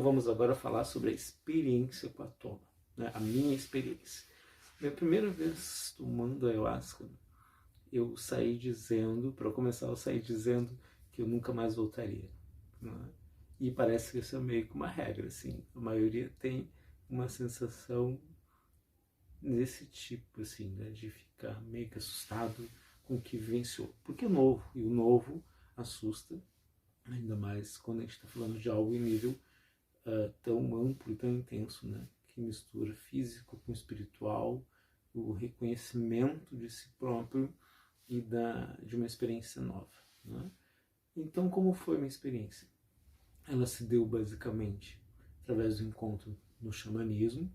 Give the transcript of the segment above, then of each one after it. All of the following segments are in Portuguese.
vamos agora falar sobre a experiência com a toma, né? A minha experiência. Minha primeira vez tomando ayahuasca, eu saí dizendo, para começar, eu saí dizendo que eu nunca mais voltaria, né? E parece que isso é meio que uma regra, assim. A maioria tem uma sensação desse tipo, assim, né? De ficar meio que assustado com o que vivenciou. Porque é novo, e o novo assusta, ainda mais quando a gente está falando de algo em nível tão amplo e tão intenso, né? Que mistura físico com espiritual, o reconhecimento de si próprio e de uma experiência nova, né? Então, como foi a minha experiência? Ela se deu basicamente através do encontro no xamanismo.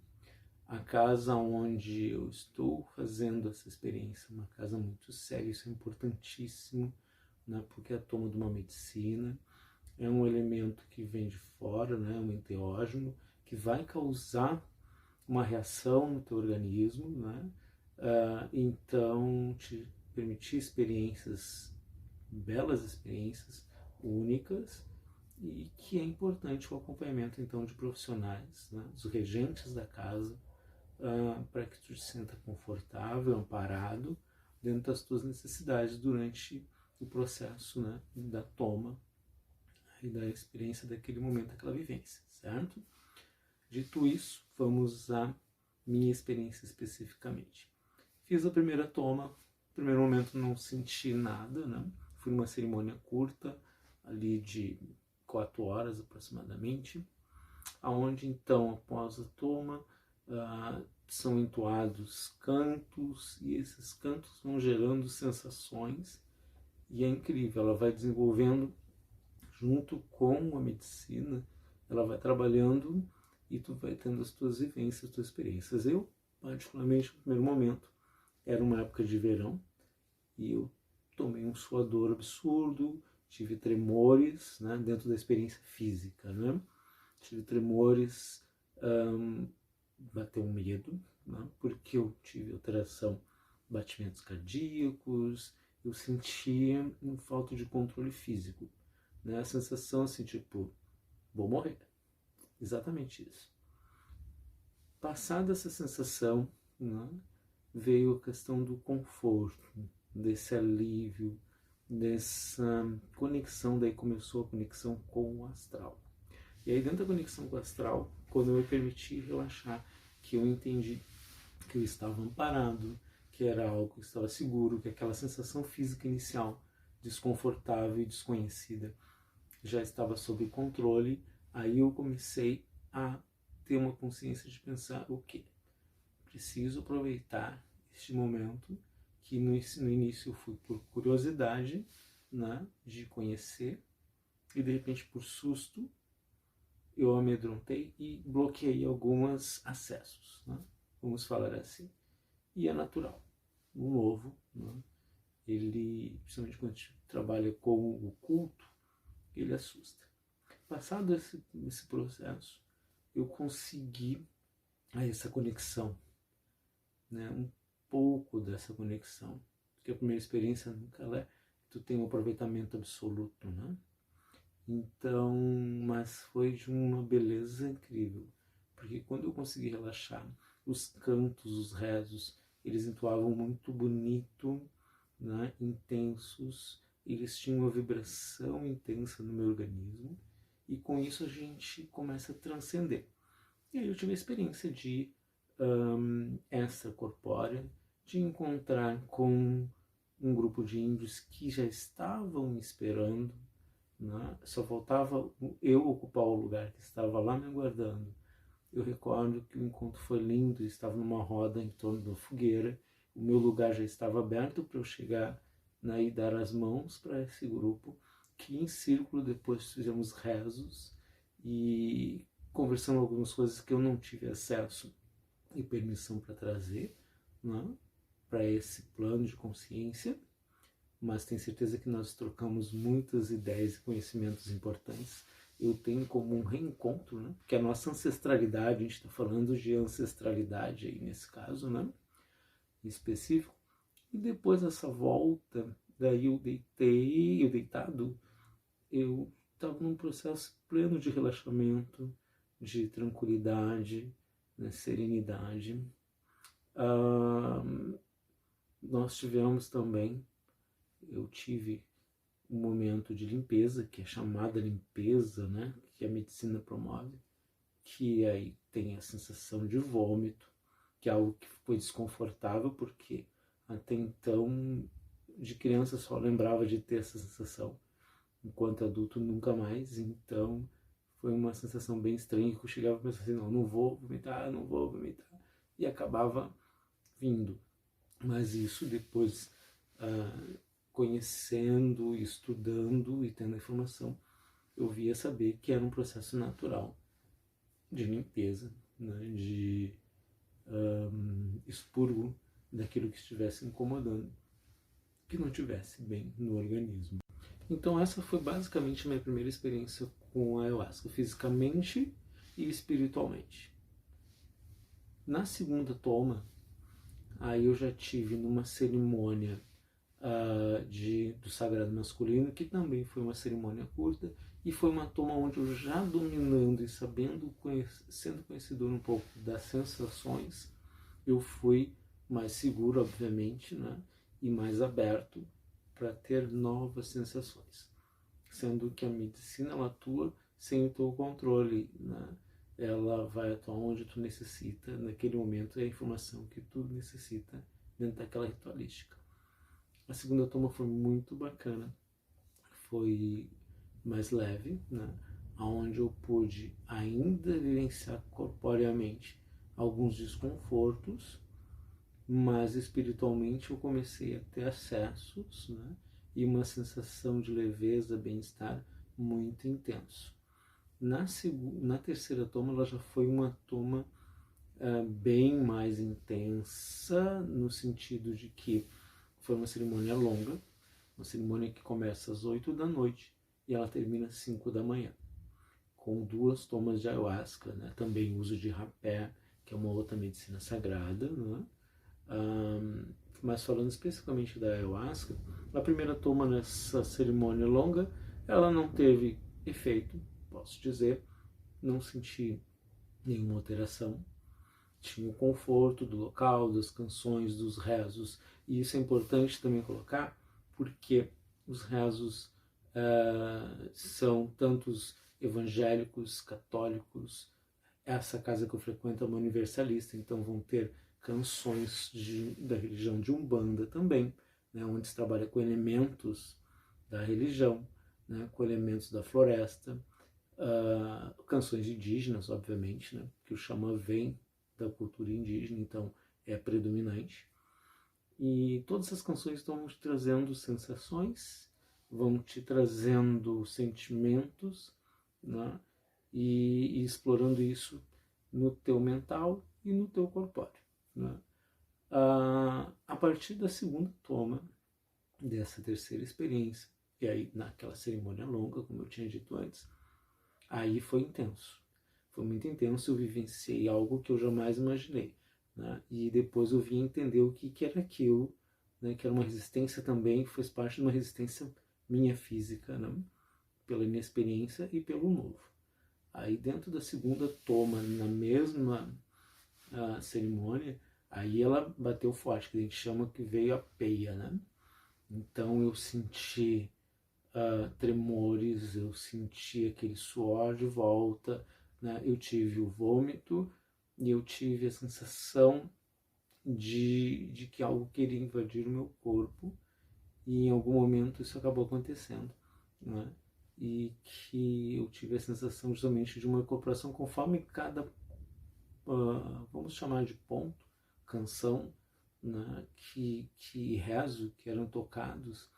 A casa onde eu estou fazendo essa experiência é uma casa muito séria, isso é importantíssimo, né? Porque é a toma de uma medicina, é um elemento que vem de fora, né? Um enteógeno, que vai causar uma reação no teu organismo, né? Então, te permitir experiências, belas experiências, únicas, e que é importante o acompanhamento, então, de profissionais, né? Dos regentes da casa, para que tu te sinta confortável, amparado, dentro das tuas necessidades durante o processo, né? Da toma e da experiência daquele momento, daquela vivência, certo? Dito isso, vamos à minha experiência especificamente. Fiz a primeira toma, no primeiro momento não senti nada, né? Foi uma cerimônia curta, ali de 4 horas aproximadamente, aonde então, após a toma, são entoados cantos, e esses cantos vão gerando sensações, e é incrível, ela vai desenvolvendo junto com a medicina, ela vai trabalhando e tu vai tendo as tuas vivências, as tuas experiências. Eu, particularmente, no primeiro momento, era uma época de verão e eu tomei um suador absurdo, tive tremores, né, dentro da experiência física, né? Tive tremores, bateu um medo, né, porque eu tive alteração, batimentos cardíacos, eu sentia uma falta de controle físico, né? A sensação assim, tipo, vou morrer. Exatamente isso. Passada essa sensação, né, veio a questão do conforto, desse alívio, dessa conexão, daí começou a conexão com o astral. E aí dentro da conexão com o astral, quando eu me permiti relaxar, que eu entendi que eu estava amparado, que era algo que estava seguro, que aquela sensação física inicial, desconfortável e desconhecida, já estava sob controle, aí eu comecei a ter uma consciência de pensar o quê? Preciso aproveitar este momento, que no início eu fui por curiosidade, né, de conhecer, e de repente por susto eu amedrontei e bloqueei alguns acessos, né? Vamos falar assim. E é natural. O novo, né? Ele, principalmente quando a gente trabalha com o culto, ele assusta. Passado esse processo, eu consegui essa conexão, né? Um pouco dessa conexão, porque a primeira experiência nunca é que tu tem um aproveitamento absoluto, né? Então, mas foi de uma beleza incrível, porque quando eu consegui relaxar, os cantos, os rezos, eles entoavam muito bonito, né? Intensos, eles tinham uma vibração intensa no meu organismo, e com isso a gente começa a transcender. E aí eu tive a experiência de extracorpórea, de encontrar com um grupo de índios que já estavam me esperando, né? Só faltava eu ocupar o lugar que estava lá me aguardando. Eu recordo que o encontro foi lindo, estava numa roda em torno da fogueira, o meu lugar já estava aberto para eu chegar, né, e dar as mãos para esse grupo, que em círculo depois fizemos rezos e conversando algumas coisas que eu não tive acesso e permissão para trazer, né, para esse plano de consciência, mas tenho certeza que nós trocamos muitas ideias e conhecimentos importantes. Eu tenho como um reencontro, né, porque a nossa ancestralidade, a gente está falando de ancestralidade aí nesse caso, né, específico, e depois dessa volta, daí eu deitado, eu estava num processo pleno de relaxamento, de tranquilidade, né, serenidade. Nós tivemos também, eu tive um momento de limpeza, que é chamada limpeza, né, que a medicina promove, que aí tem a sensação de vômito, que é algo que foi desconfortável, porque até então, de criança, só lembrava de ter essa sensação, enquanto adulto nunca mais. Então foi uma sensação bem estranha, que eu chegava a pensar assim, não vou vomitar, não vou vomitar, e acabava vindo. Mas isso depois, conhecendo, estudando e tendo informação, eu via saber que era um processo natural de limpeza, né, de expurgo daquilo que estivesse incomodando, que não estivesse bem no organismo. Então essa foi basicamente a minha primeira experiência com a ayahuasca, fisicamente e espiritualmente. Na segunda toma, aí eu já tive numa cerimônia do sagrado masculino, que também foi uma cerimônia curta, e foi uma toma onde eu, já dominando e sabendo, sendo conhecedor um pouco das sensações, eu fui mais seguro, obviamente, né, e mais aberto para ter novas sensações, sendo que a medicina ela atua sem o teu controle, né? Ela vai atuar onde tu necessita, naquele momento é a informação que tu necessita dentro daquela ritualística. A segunda toma foi muito bacana, foi mais leve, né? Onde eu pude ainda vivenciar corporeamente alguns desconfortos, mas espiritualmente eu comecei a ter acessos, né? E uma sensação de leveza, bem-estar muito intenso. Na terceira toma, ela já foi uma toma bem mais intensa, no sentido de que foi uma cerimônia longa, uma cerimônia que começa às 8 da noite e ela termina às 5 da manhã, com 2 tomas de ayahuasca, né? Também uso de rapé, que é uma outra medicina sagrada, né? Mas falando especificamente da ayahuasca, a primeira toma nessa cerimônia longa, ela não teve efeito, posso dizer, não senti nenhuma alteração. Tinha o conforto do local, das canções, dos rezos, e isso é importante também colocar, porque os rezos são tantos evangélicos, católicos. Essa casa que eu frequento é uma universalista, então vão ter canções da religião de Umbanda também, né, onde se trabalha com elementos da religião, né, com elementos da floresta, canções indígenas, obviamente, né, que o xamã vem da cultura indígena, então é predominante. E todas essas canções estão te trazendo sensações, vão te trazendo sentimentos, né, e explorando isso no teu mental e no teu corpóreo, né? A partir da segunda toma dessa terceira experiência, e aí naquela cerimônia longa, como eu tinha dito antes, aí foi intenso. Foi muito intenso, eu vivenciei algo que eu jamais imaginei, né? E depois eu vim entender o que era aquilo, né? Que era uma resistência também, que fez parte de uma resistência minha física, né? Pela inexperiência e pelo novo. Aí dentro da segunda toma, na mesma cerimônia, aí ela bateu forte, que a gente chama que veio a peia, né? Então eu senti tremores, eu senti aquele suor de volta, né? Eu tive o vômito e eu tive a sensação de que algo queria invadir o meu corpo, e em algum momento isso acabou acontecendo, né? E que eu tive a sensação justamente de uma incorporação conforme cada, vamos chamar de ponto, canção, né, que rezo, que eram tocados,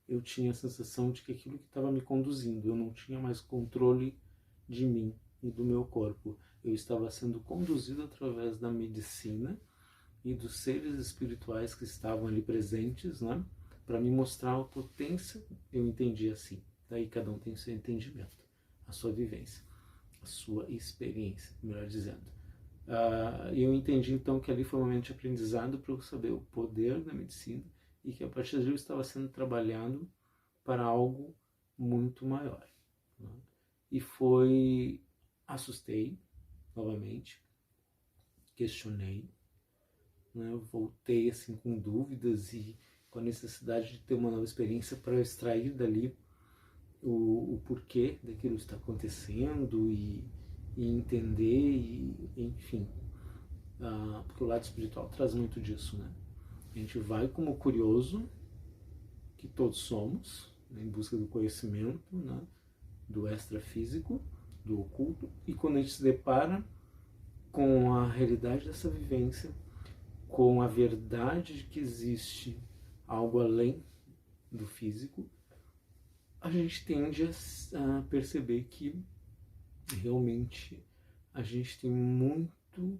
eu tinha a sensação de que aquilo que estava me conduzindo, eu não tinha mais controle de mim e do meu corpo. Eu estava sendo conduzido através da medicina e dos seres espirituais que estavam ali presentes, né, para me mostrar a potência. Eu entendi assim. Daí cada um tem o seu entendimento, a sua vivência, a sua experiência, melhor dizendo. Eu entendi então que ali foi um momento de aprendizado para eu saber o poder da medicina, e que a partir dali eu estava sendo trabalhado para algo muito maior, né? E assustei, novamente, questionei, né? Eu voltei assim com dúvidas e com a necessidade de ter uma nova experiência para extrair dali o porquê daquilo está acontecendo e entender, enfim, porque o lado espiritual traz muito disso, né? A gente vai como curioso, que todos somos, né, em busca do conhecimento, né, do extrafísico, do oculto, e quando a gente se depara com a realidade dessa vivência, com a verdade de que existe algo além do físico, a gente tende a perceber que realmente a gente tem muito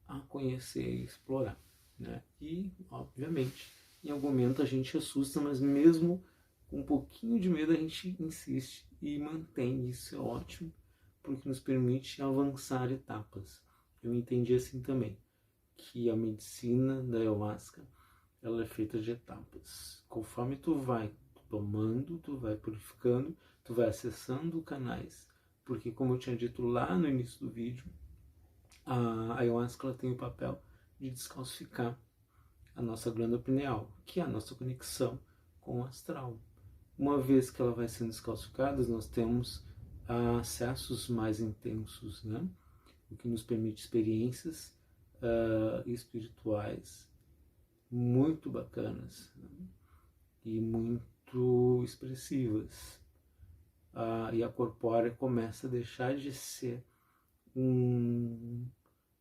a conhecer e explorar, né? E, obviamente, em algum momento a gente assusta, mas mesmo com um pouquinho de medo a gente insiste e mantém. Isso é ótimo, porque nos permite avançar etapas. Eu entendi assim também, que a medicina da ayahuasca, ela é feita de etapas. Conforme tu vai tomando, tu vai purificando, tu vai acessando canais, porque como eu tinha dito lá no início do vídeo, a ayahuasca ela tem o papel de descalcificar a nossa glândula pineal, que é a nossa conexão com o astral. Uma vez que ela vai sendo descalcificada, nós temos acessos mais intensos, né? O que nos permite experiências espirituais muito bacanas, né? E muito expressivas. E a corpórea começa a deixar de ser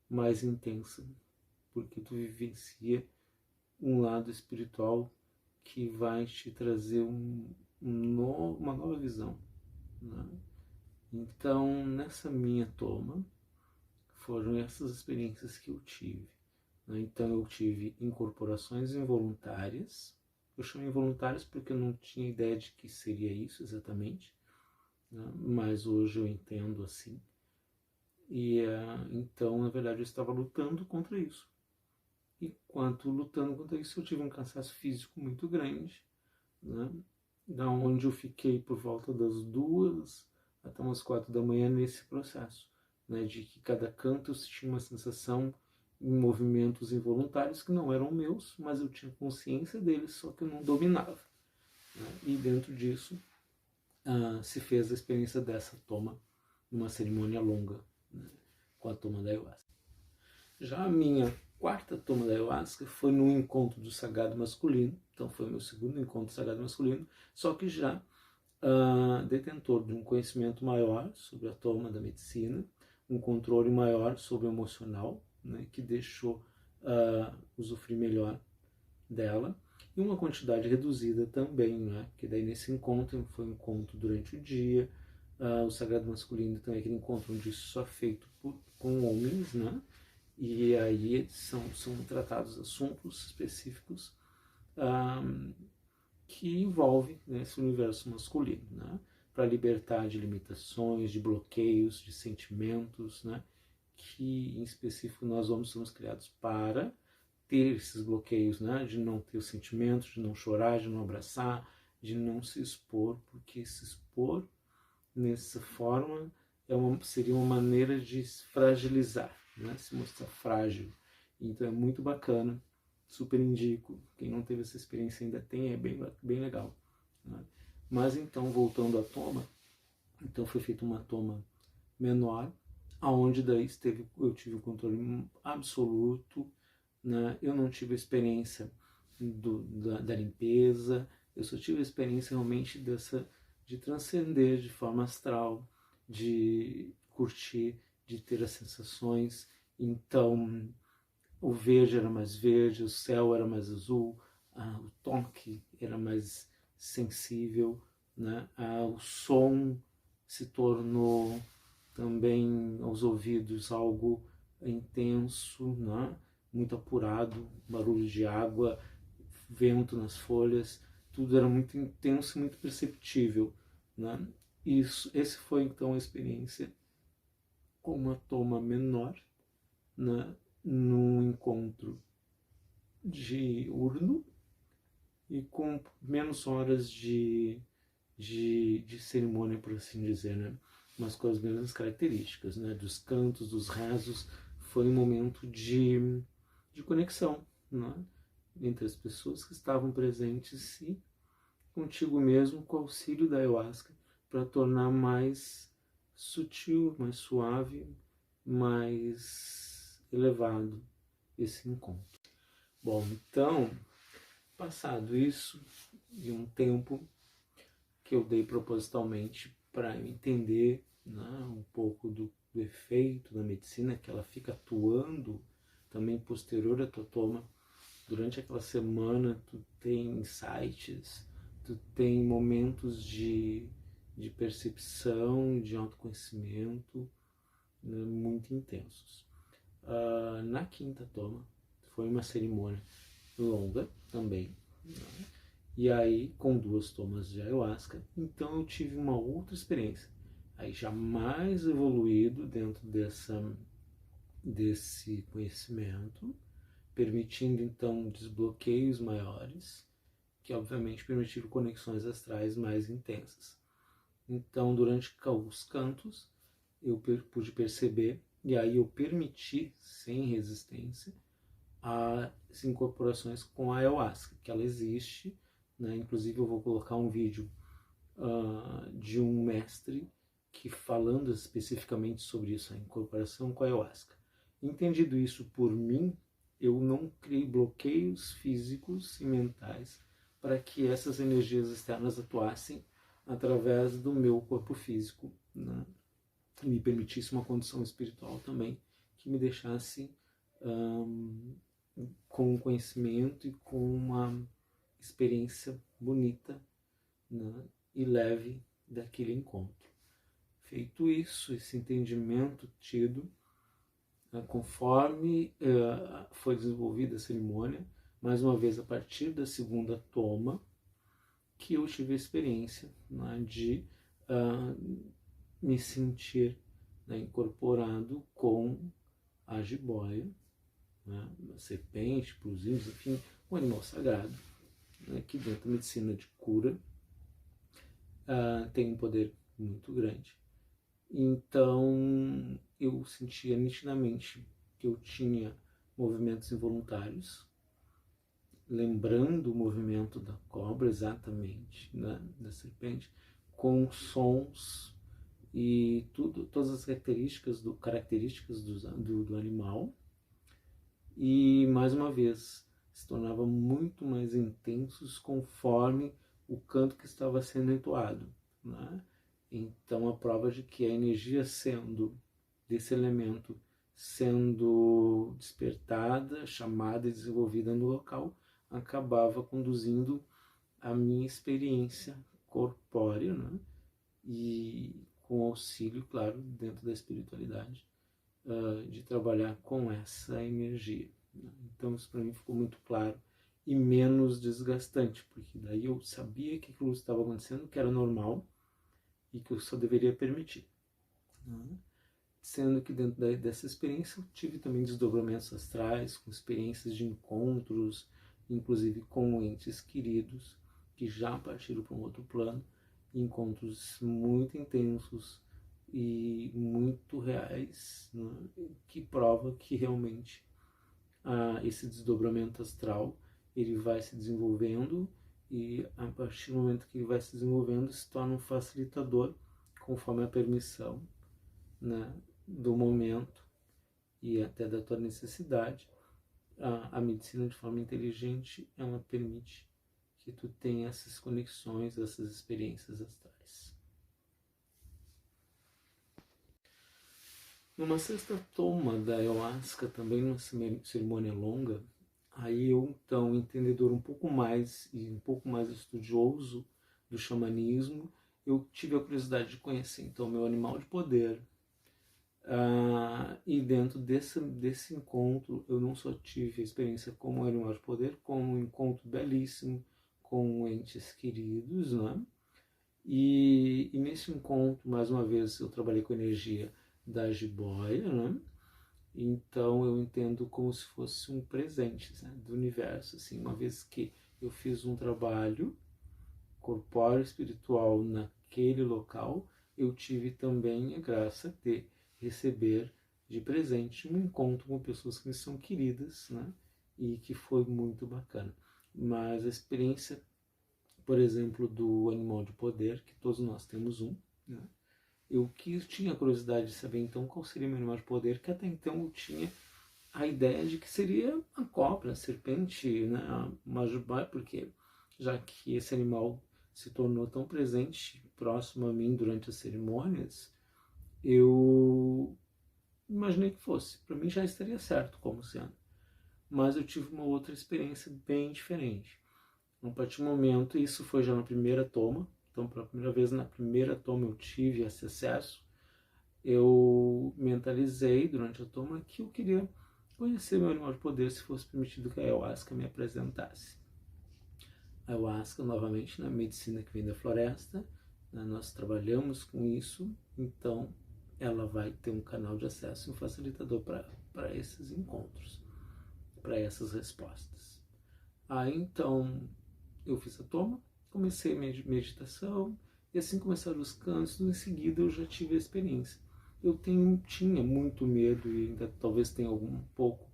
mais intensa, porque tu vivencia um lado espiritual que vai te trazer uma nova visão, né? Então, nessa minha toma, foram essas experiências que eu tive, né? Então, eu tive incorporações involuntárias. Eu chamo involuntárias porque eu não tinha ideia de que seria isso exatamente, né? Mas hoje eu entendo assim. E então, na verdade, eu estava lutando contra isso. Enquanto lutando contra isso, eu tive um cansaço físico muito grande, né? Da onde eu fiquei por volta das 2 até umas 4 da manhã nesse processo, né? De que cada canto eu tinha uma sensação em movimentos involuntários que não eram meus, mas eu tinha consciência deles, só que eu não dominava, né? E dentro disso se fez a experiência dessa toma numa cerimônia longa, né? Com a toma da ayahuasca. Já a minha quarta toma da ayahuasca foi no encontro do sagrado masculino, então foi o meu segundo encontro do sagrado masculino, só que já detentor de um conhecimento maior sobre a toma da medicina, um controle maior sobre o emocional, né, que deixou usufruir melhor dela, e uma quantidade reduzida também, né, que daí nesse encontro foi um encontro durante o dia, o sagrado masculino também é aquele encontro onde isso só é feito com homens, né, e aí são tratados assuntos específicos que envolvem, né, esse universo masculino, né, para libertar de limitações, de bloqueios, de sentimentos, né, que em específico nós homens somos criados para ter esses bloqueios, né, de não ter os sentimentos, de não chorar, de não abraçar, de não se expor, porque se expor nessa forma seria uma maneira de fragilizar, né, se mostrar frágil. Então é muito bacana, super indico. Quem não teve essa experiência ainda tem, é bem legal, né? Mas então, voltando à toma, então foi feita uma toma menor, aonde daí eu tive o controle absoluto, né? Eu não tive a experiência da limpeza, eu só tive a experiência realmente de transcender de forma astral, de curtir, de ter as sensações. Então, o verde era mais verde, o céu era mais azul, o toque era mais sensível, né? O som se tornou também aos ouvidos algo intenso, né? Muito apurado, barulho de água, vento nas folhas, tudo era muito intenso e muito perceptível, né? Esse foi então a experiência com uma toma menor, né? Num encontro diurno e com menos horas de cerimônia, por assim dizer, né? mas com as mesmas características, né? Dos cantos, dos rezos, foi um momento de conexão, né? Entre as pessoas que estavam presentes e contigo mesmo, com o auxílio da ayahuasca, para tornar mais sutil, mais suave, mais elevado esse encontro. Bom, então, passado isso, de um tempo que eu dei propositalmente para entender, né, um pouco do efeito da medicina, que ela fica atuando também posterior à tua toma. Durante aquela semana tu tem insights, tu tem momentos de percepção, de autoconhecimento, né, muito intensos. Na quinta toma foi uma cerimônia longa também, né? E aí com 2 tomas de ayahuasca, então eu tive uma outra experiência, aí já mais evoluído dentro desse conhecimento, permitindo então desbloqueios maiores, que obviamente permitiram conexões astrais mais intensas. Então, durante os cantos, eu pude perceber, e aí eu permiti, sem resistência, as incorporações com a ayahuasca, que ela existe, né? Inclusive eu vou colocar um vídeo de um mestre que falando especificamente sobre isso, a incorporação com a ayahuasca. Entendido isso por mim, eu não criei bloqueios físicos e mentais para que essas energias externas atuassem através do meu corpo físico, né? E me permitisse uma condição espiritual também que me deixasse com conhecimento e com uma experiência bonita, né, e leve daquele encontro. Feito isso, esse entendimento tido, conforme foi desenvolvida a cerimônia, mais uma vez a partir da segunda toma, que eu tive a experiência, né, de me sentir, né, incorporado com a jiboia, né, a serpente, para os índios, enfim, um animal sagrado, né, que dentro da medicina de cura tem um poder muito grande. Então eu sentia nitidamente que eu tinha movimentos involuntários, lembrando o movimento da cobra exatamente, né, da serpente, com sons e todas as características do animal, e mais uma vez se tornava muito mais intensos conforme o canto que estava sendo entoado, né? Então a prova de que a energia desse elemento sendo despertada, chamada e desenvolvida no local, acabava conduzindo a minha experiência corpórea, né? E com auxílio, claro, dentro da espiritualidade, de trabalhar com essa energia. Então isso para mim ficou muito claro e menos desgastante, porque daí eu sabia que aquilo estava acontecendo, que era normal e que eu só deveria permitir. Sendo que dentro dessa experiência eu tive também desdobramentos astrais, com experiências de encontros, inclusive com entes queridos que já partiram para um outro plano, encontros muito intensos e muito reais, né, que prova que realmente esse desdobramento astral ele vai se desenvolvendo, e a partir do momento que ele vai se desenvolvendo se torna um facilitador conforme a permissão, né, do momento e até da tua necessidade. A medicina de forma inteligente ela permite que tu tenha essas conexões, essas experiências astrais. Numa sexta toma da ayahuasca, também numa cerimônia longa, aí eu, então, entendedor um pouco mais e um pouco mais estudioso do xamanismo, eu tive a curiosidade de conhecer, então, meu animal de poder. E dentro desse encontro, eu não só tive a experiência como animal de poder, como um encontro belíssimo com entes queridos, né? E nesse encontro, mais uma vez, eu trabalhei com a energia da jiboia, né? Então eu entendo como se fosse um presente, né, do universo, assim, uma vez que eu fiz um trabalho corpóreo espiritual naquele local, eu tive também a graça de receber de presente um encontro com pessoas que me são queridas, né? E que foi muito bacana. Mas a experiência, por exemplo, do animal de poder, que todos nós temos um, né? Eu tinha curiosidade de saber então qual seria o meu animal de poder, que até então eu tinha a ideia de que seria a cobra, a serpente, né? A majubá, porque já que esse animal se tornou tão presente, próximo a mim durante as cerimônias, eu imaginei que fosse. Para mim já estaria certo como sendo. Mas eu tive uma outra experiência bem diferente. A partir do momento, isso foi já na primeira toma, então pela primeira vez na primeira toma eu tive esse acesso, eu mentalizei durante a toma que eu queria conhecer meu animal de poder se fosse permitido que a ayahuasca me apresentasse. A ayahuasca, novamente, na medicina que vem da floresta, né, nós trabalhamos com isso, então ela vai ter um canal de acesso e um facilitador para esses encontros, para essas respostas. Aí então eu fiz a toma, comecei a meditação, e assim começaram os cantos, em seguida eu já tive a experiência. Eu tinha muito medo e ainda talvez tenha um pouco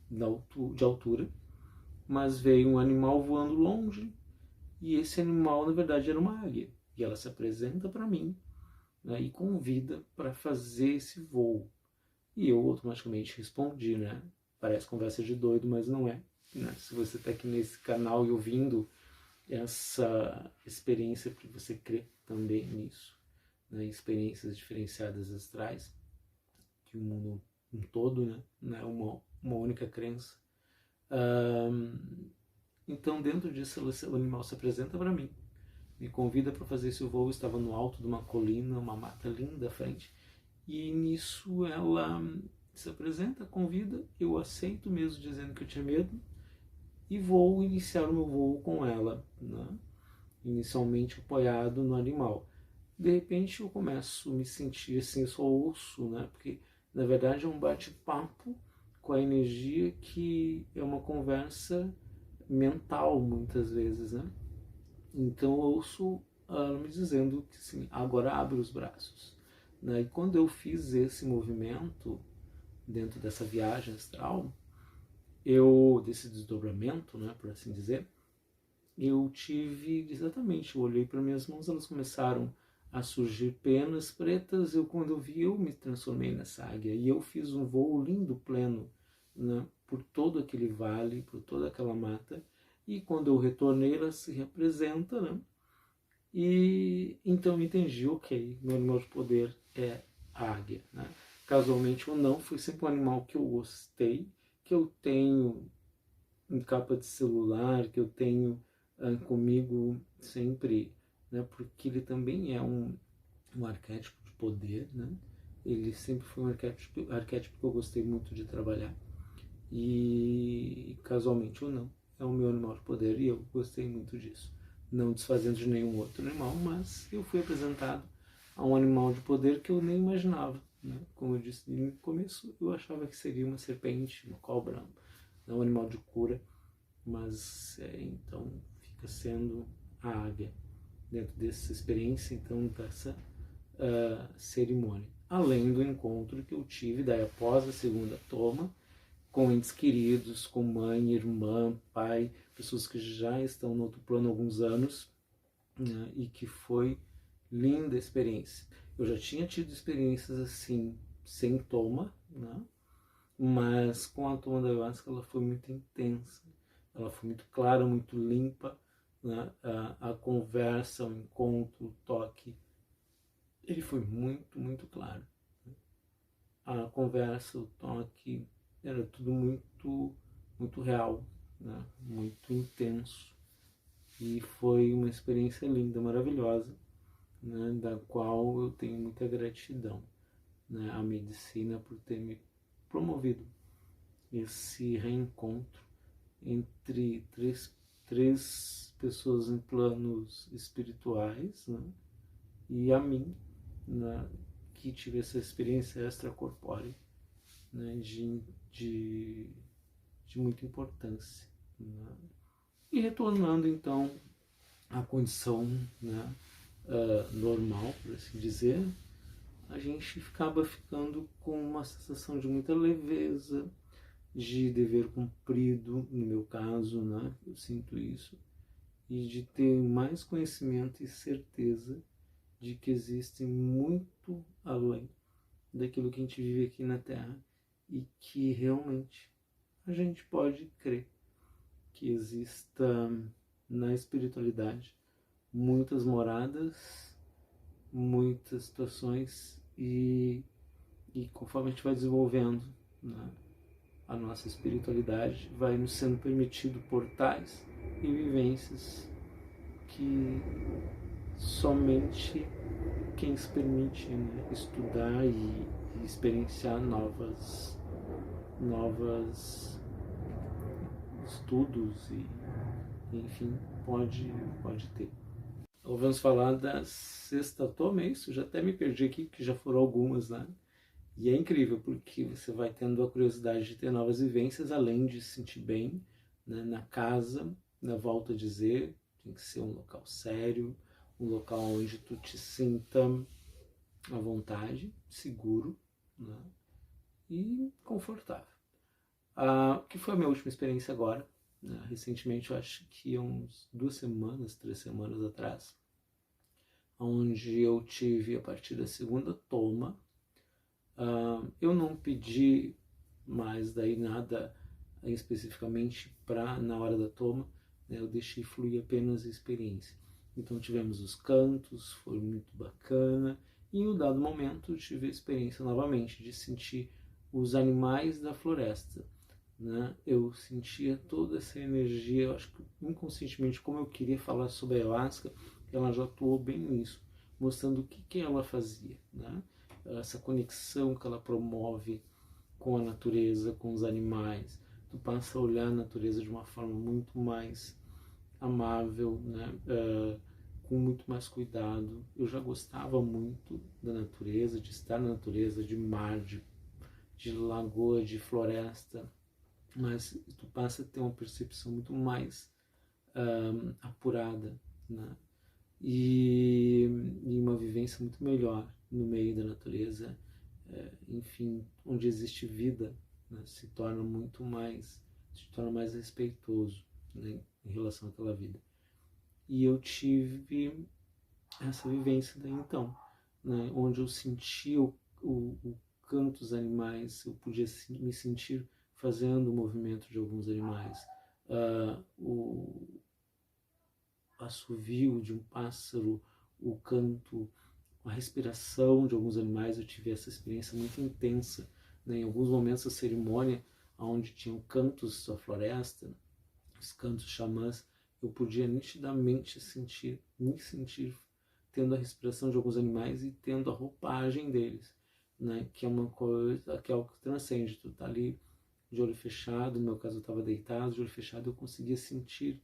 de altura, mas veio um animal voando longe, e esse animal na verdade era uma águia, e ela se apresenta para mim, né, e convida para fazer esse voo. E eu automaticamente respondi, né? Parece conversa de doido, mas não é. Né? Se você está aqui nesse canal e ouvindo essa experiência, porque você crê também nisso, né? Experiências diferenciadas astrais, que o mundo um todo, né? Não é uma única crença. Então, dentro disso, o animal se apresenta para mim, me convida para fazer esse voo. Eu estava no alto de uma colina, uma mata linda à frente, e nisso ela se apresenta, convida, eu aceito mesmo dizendo que eu tinha medo, e vou iniciar o meu voo com ela, né? Inicialmente apoiado no animal. De repente eu começo a me sentir assim, eu só ouço, né? Porque na verdade é um bate-papo com a energia que é uma conversa mental muitas vezes, né? Então eu ouço ela me dizendo que assim, agora abre os braços. Né? E quando eu fiz esse movimento dentro dessa viagem astral, desse desdobramento, né, por assim dizer, eu tive exatamente, eu olhei para minhas mãos, elas começaram a surgir penas pretas, quando eu vi, eu me transformei nessa águia, e eu fiz um voo lindo, pleno, né, por todo aquele vale, por toda aquela mata, e quando eu retornei, ela se representa, né, e então eu entendi, ok, meu animal de poder é a águia, né. Casualmente ou não, foi sempre um animal que eu gostei, que eu tenho em capa de celular, que eu tenho comigo sempre, né, porque ele também é um arquétipo de poder, né? Ele sempre foi um arquétipo que eu gostei muito de trabalhar, e casualmente ou não, é o meu animal de poder, e eu gostei muito disso. Não desfazendo de nenhum outro animal, mas eu fui apresentado a um animal de poder que eu nem imaginava, né? Como eu disse no começo, eu achava que seria uma serpente, uma cobra, um animal de cura, mas então fica sendo a águia dentro dessa experiência, então dessa cerimônia. Além do encontro que eu tive daí após a segunda toma, com entes queridos, com mãe, irmã, pai, pessoas que já estão no outro plano há alguns anos, né, e que foi linda a experiência. Eu já tinha tido experiências assim, sem toma, né, mas com a toma da ayahuasca ela foi muito intensa, ela foi muito clara, muito limpa, né, a conversa, o encontro, o toque, ele foi muito, muito claro. A conversa, o toque, era tudo muito, muito real, né? Muito intenso. E foi uma experiência linda, maravilhosa, né? Da qual eu tenho muita gratidão, né? À medicina por ter me promovido esse reencontro entre três pessoas em planos espirituais, né? E a mim, né? Que tive essa experiência extracorpórea, né, de muita importância. Né? E retornando então à condição, né, normal, por assim dizer, a gente acaba ficando com uma sensação de muita leveza, de dever cumprido, no meu caso, né? Eu sinto isso, e de ter mais conhecimento e certeza de que existe muito além daquilo que a gente vive aqui na Terra e que realmente a gente pode crer que exista na espiritualidade muitas moradas, muitas situações e conforme a gente vai desenvolvendo, né, a nossa espiritualidade, vai nos sendo permitido portais e vivências que somente quem se permite, né, estudar e experienciar novas estudos e enfim pode ter. Então, vamos falar da sexta toma, é isso? Já até me perdi aqui, que já foram algumas, né? E é incrível, porque você vai tendo a curiosidade de ter novas vivências, além de se sentir bem, né, na casa, na volta a dizer, tem que ser um local sério, um local onde tu te sinta à vontade, seguro, né, e confortável. Que foi a minha última experiência agora, né, recentemente, eu acho que uns 2 semanas, 3 semanas atrás, onde eu tive, a partir da segunda toma, eu não pedi mais daí nada especificamente na hora da toma, né, eu deixei fluir apenas a experiência. Então tivemos os cantos, foi muito bacana, e em um dado momento tive a experiência novamente de sentir os animais da floresta, né? Eu sentia toda essa energia, eu acho que inconscientemente, como eu queria falar sobre a ayahuasca, ela já atuou bem nisso, mostrando o que ela fazia, né? Essa conexão que ela promove com a natureza, com os animais. Tu passa a olhar a natureza de uma forma muito mais amável, né? Com muito mais cuidado. Eu já gostava muito da natureza, de estar na natureza, de mar, de lagoa, de floresta, mas tu passa a ter uma percepção muito mais apurada, né? E uma vivência muito melhor no meio da natureza, enfim, onde existe vida, né? Se torna mais respeitoso, né, em relação àquela vida. E eu tive essa vivência daí então, né, onde eu sentia o canto dos animais, eu podia me sentir fazendo o movimento de alguns animais, o assovio de um pássaro, o canto, a respiração de alguns animais. Eu tive essa experiência muito intensa, né? Em alguns momentos da cerimônia, onde tinham cantos da floresta, os cantos xamãs, eu podia nitidamente me sentir tendo a respiração de alguns animais e tendo a roupagem deles, né? Que é uma coisa, que é algo que transcende. Tu tá ali de olho fechado, no meu caso eu estava deitado, de olho fechado, eu conseguia sentir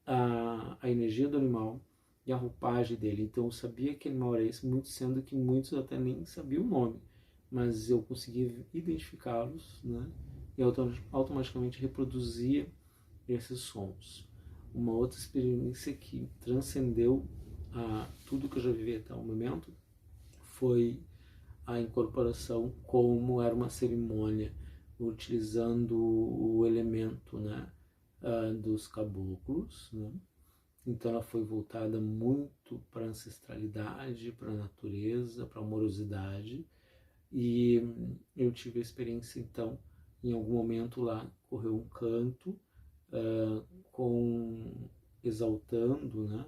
a energia do animal e a roupagem dele. Então eu sabia que animal era esse, muito sendo que muitos até nem sabiam o nome, mas eu conseguia identificá-los, né? E automaticamente reproduzia esses sons. Uma outra experiência que transcendeu tudo que eu já vivi até o momento foi a incorporação, como era uma cerimônia utilizando o elemento, né, dos caboclos, né? Então ela foi voltada muito para a ancestralidade, para a natureza, para a amorosidade, e eu tive a experiência então, em algum momento lá correu um canto exaltando, né,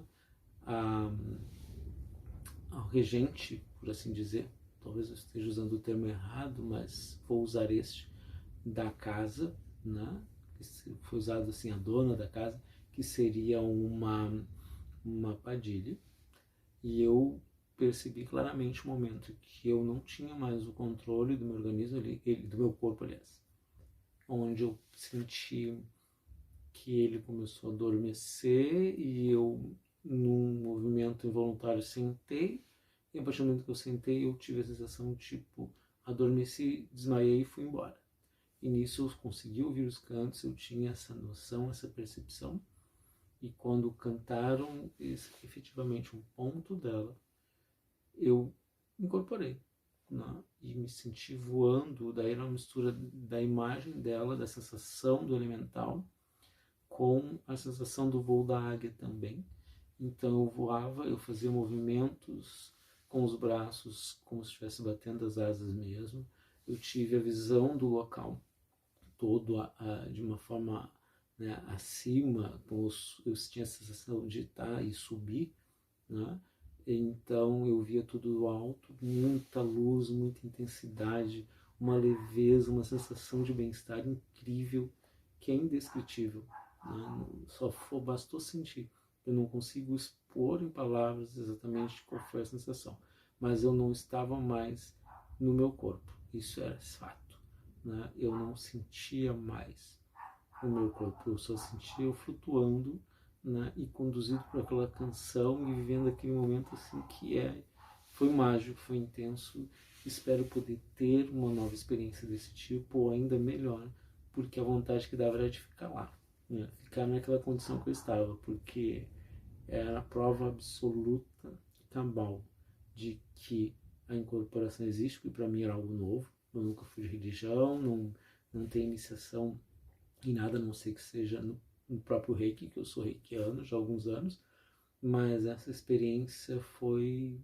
ao regente, por assim dizer. Talvez eu esteja usando o termo errado, mas vou usar este, da casa, né? Foi usado assim, a dona da casa, que seria uma padilha. E eu percebi claramente o momento que eu não tinha mais o controle do meu organismo, do meu corpo, aliás, onde eu senti que ele começou a adormecer e eu, num movimento involuntário, sentei, e a partir do momento que eu sentei, eu tive a sensação tipo, adormeci, desmaiei e fui embora. E nisso eu consegui ouvir os cantos, eu tinha essa noção, essa percepção, E quando cantaram efetivamente um ponto dela, eu incorporei, né? E me senti voando. Daí era uma mistura da imagem dela, da sensação do elemental, com a sensação do voo da águia também. Então eu voava, eu fazia movimentos com os braços como se estivesse batendo as asas mesmo. Eu tive a visão do local todo de uma forma, né, acima, eu tinha a sensação de estar e subir, né? Então eu via tudo do alto, muita luz, muita intensidade, uma leveza, uma sensação de bem-estar incrível, que é indescritível, né? Bastou sentir. Eu não consigo expor em palavras exatamente qual foi a sensação, mas eu não estava mais no meu corpo, isso era fato, né? Eu não sentia mais o meu corpo, eu só sentia eu flutuando, né, e conduzido por aquela canção e vivendo aquele momento assim foi mágico, foi intenso. Espero poder ter uma nova experiência desse tipo, ou ainda melhor, porque a vontade que dava era de ficar lá, né, ficar naquela condição que eu estava, porque era a prova absoluta e cabal de que a incorporação existe, porque para mim era algo novo. Eu nunca fui de religião, não tenho iniciação em nada, a não sei que seja no próprio Reiki, que eu sou reikiano já há alguns anos, mas essa experiência foi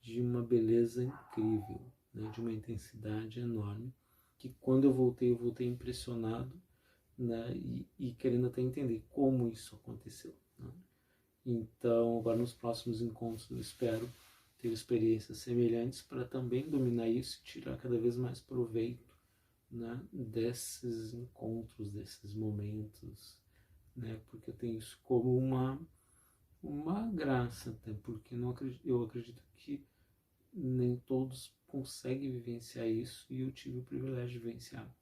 de uma beleza incrível, né, de uma intensidade enorme, que quando eu voltei impressionado, né, e querendo até entender como isso aconteceu, né. Então, agora nos próximos encontros eu espero ter experiências semelhantes para também dominar isso e tirar cada vez mais proveito, né, desses encontros, desses momentos, né, porque eu tenho isso como uma graça, até porque eu acredito que nem todos conseguem vivenciar isso, e eu tive o privilégio de vivenciar,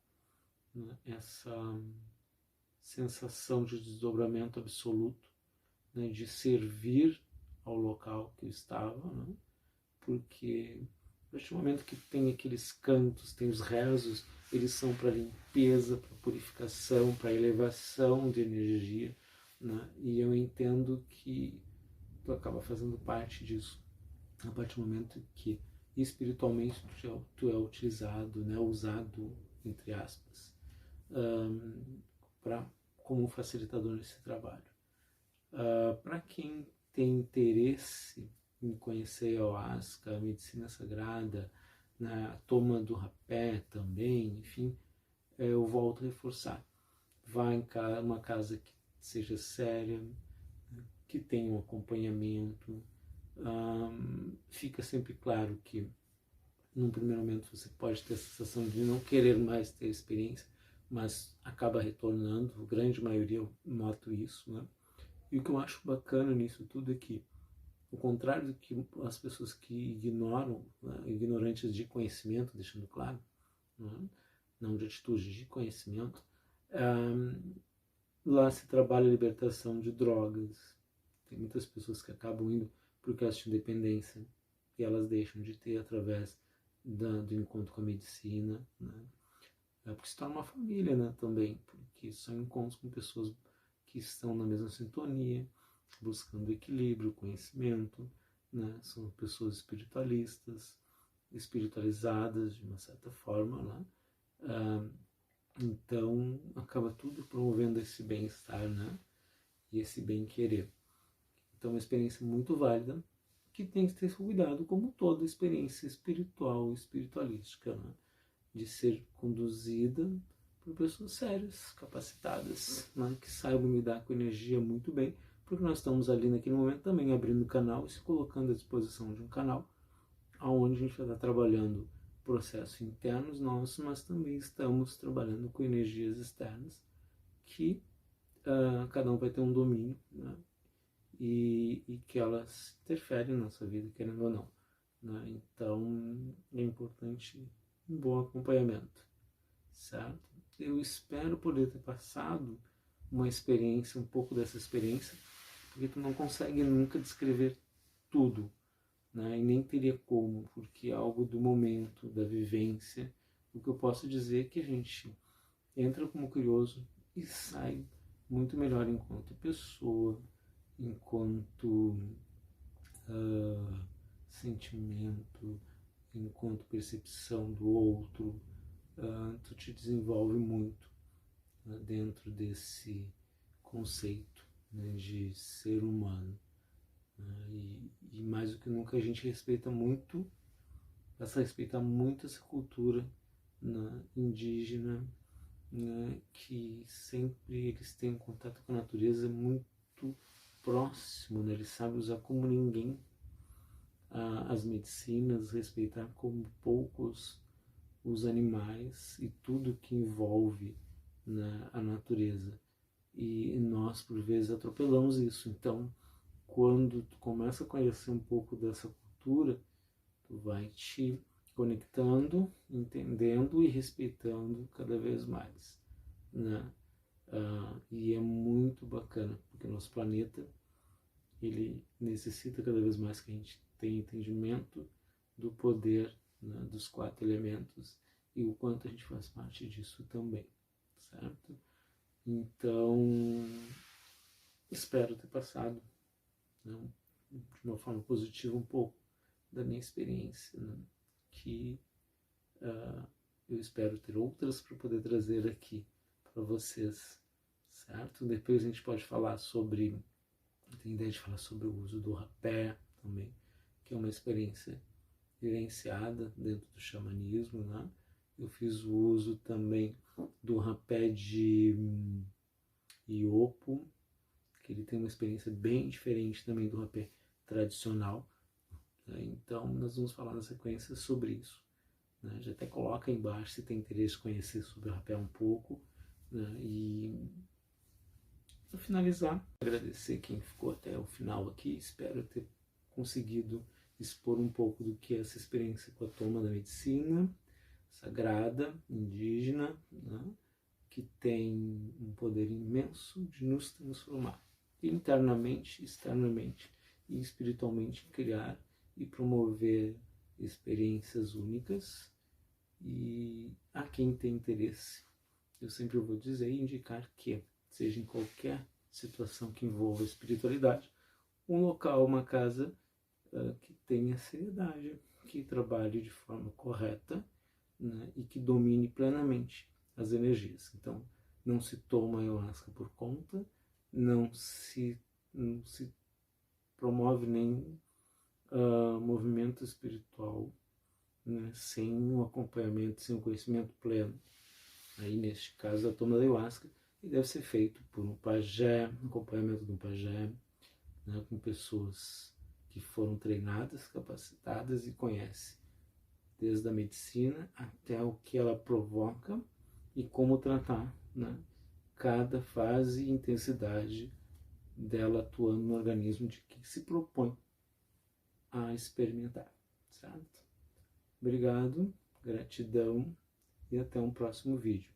né, essa sensação de desdobramento absoluto, né, de servir ao local que eu estava, né, porque a partir do momento que tem aqueles cantos, tem os rezos, eles são para limpeza, para purificação, para elevação de energia, né? E eu entendo que tu acaba fazendo parte disso a partir do momento que espiritualmente tu é utilizado, né? Usado, entre aspas, como um facilitador nesse trabalho. Para quem tem interesse em conhecer a ayahuasca, a medicina sagrada, né, a toma do rapé também, enfim, eu volto a reforçar. Vá em uma casa que seja séria, que tenha um acompanhamento. Fica sempre claro que, num primeiro momento, você pode ter a sensação de não querer mais ter experiência, mas acaba retornando, a grande maioria eu noto isso, né? E o que eu acho bacana nisso tudo é que, ao contrário do que as pessoas que ignoram, né, ignorantes de conhecimento, deixando claro, né, não de atitude, de conhecimento, lá se trabalha a libertação de drogas. Tem muitas pessoas que acabam indo por causa de dependência, e elas deixam de ter através do encontro com a medicina, né? Porque se torna uma família, né, também, porque são encontros com pessoas que estão na mesma sintonia, buscando equilíbrio, conhecimento, né? São pessoas espiritualistas, espiritualizadas de uma certa forma, né? Então acaba tudo promovendo esse bem-estar, né? E esse bem-querer. Então é uma experiência muito válida, que tem que ter cuidado, como toda experiência espiritual e espiritualística, né? De ser conduzida por pessoas sérias, capacitadas, né? Que saibam lidar com energia muito bem, porque nós estamos ali naquele momento também abrindo o canal e se colocando à disposição de um canal onde a gente vai estar trabalhando processos internos nossos, mas também estamos trabalhando com energias externas que cada um vai ter um domínio, né? E que elas interferem na nossa vida, querendo ou não, né? Então é importante um bom acompanhamento, certo? Eu espero poder ter passado uma experiência, um pouco dessa experiência, porque tu não consegue nunca descrever tudo, né? E nem teria como, porque é algo do momento, da vivência. O que eu posso dizer é que a gente entra como curioso e sai muito melhor enquanto pessoa, enquanto sentimento, enquanto percepção do outro. Tu te desenvolve muito dentro desse conceito, né, de ser humano. E mais do que nunca a gente passa a respeitar muito essa cultura, né, indígena, né, que sempre eles têm um contato com a natureza muito próximo, né, eles sabem usar como ninguém as medicinas, respeitar como poucos os animais e tudo que envolve, né, a natureza. E nós, por vezes, atropelamos isso. Então, quando tu começa a conhecer um pouco dessa cultura, tu vai te conectando, entendendo e respeitando cada vez mais, né? E é muito bacana, porque nosso planeta, ele necessita cada vez mais que a gente tenha entendimento do poder, né, dos 4 elementos e o quanto a gente faz parte disso também, certo? Então, espero ter passado, né, de uma forma positiva um pouco da minha experiência, né, que eu espero ter outras para poder trazer aqui para vocês, certo? Depois a gente pode falar sobre, tem ideia de falar sobre o uso do rapé também, que é uma experiência vivenciada dentro do xamanismo, né? Eu fiz o uso também do rapé de iopo, que ele tem uma experiência bem diferente também do rapé tradicional, né? Então nós vamos falar na sequência sobre isso, né? Já até coloca aí embaixo se tem interesse em conhecer sobre o rapé um pouco, né? E para finalizar, agradecer quem ficou até o final aqui, espero ter conseguido expor um pouco do que é essa experiência com a toma da medicina sagrada, indígena, né, que tem um poder imenso de nos transformar internamente, externamente e espiritualmente, criar e promover experiências únicas. E a quem tem interesse, eu sempre vou dizer e indicar que, seja em qualquer situação que envolva espiritualidade, um local, uma casa que tenha seriedade, que trabalhe de forma correta, né, e que domine plenamente as energias. Então, não se toma ayahuasca por conta, não se promove nenhum movimento espiritual, né, sem um acompanhamento, sem um conhecimento pleno. Aí, neste caso, a toma da ayahuasca, e deve ser feito por um pajé, acompanhamento de um pajé, né, com pessoas que foram treinadas, capacitadas e conhecem desde a medicina até o que ela provoca e como tratar, né, cada fase e intensidade dela atuando no organismo de que se propõe a experimentar, certo? Obrigado, gratidão e até um próximo vídeo.